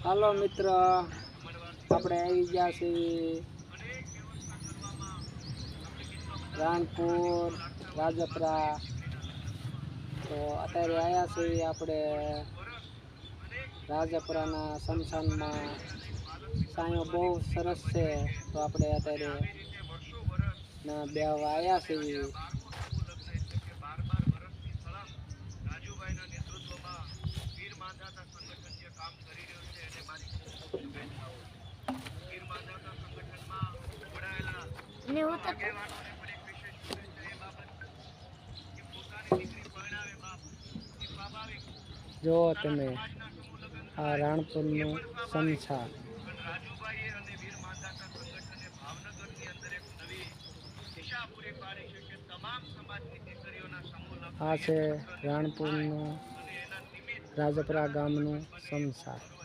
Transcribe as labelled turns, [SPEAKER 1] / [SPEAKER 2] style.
[SPEAKER 1] હાલો મિત્ર, આપણે આવી ગયા છીએ રાણપુર રાજપરા. તો અત્યારે આવ્યા છીએ આપણે રાજપરાના સ્મશાનમાં. સાયો બહુ સરસ છે, તો આપણે અત્યારે ના બેહવા આવ્યા છીએ. જો તમે આ રાણપુરનું સ્મશાન. આ છે રાણપુરનું રાજપરા ગામનું સ્મશાન.